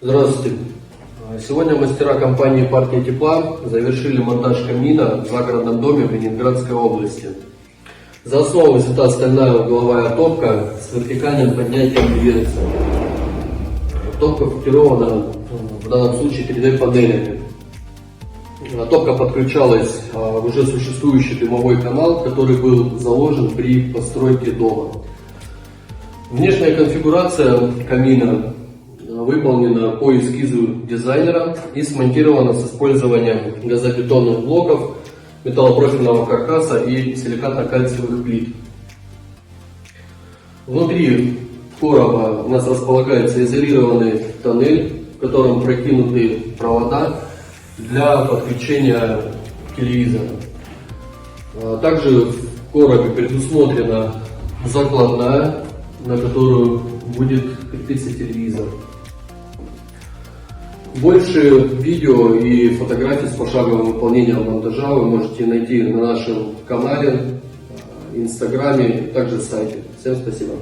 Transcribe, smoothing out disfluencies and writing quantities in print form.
Здравствуйте. Сегодня мастера компании «Партия тепла» завершили монтаж камина в загородном доме в Ленинградской области. За основу взята стальная угловая топка с вертикальным поднятием дверцы. Топка фиксирована в данном случае 3D-панелями. Топка подключалась в уже существующий дымовой канал, который был заложен при постройке дома. Внешняя конфигурация камина выполнена по эскизу дизайнера и смонтирована с использованием газобетонных блоков, металлопрофильного каркаса и силикатно-кальциевых плит. Внутри короба у нас располагается изолированный тоннель, в котором прокинуты провода для подключения телевизора. Также в коробе предусмотрена закладная, на которую будет крепиться телевизор. Больше видео и фотографий с пошаговым выполнением монтажа вы можете найти на нашем канале, инстаграме, также сайте. Всем спасибо.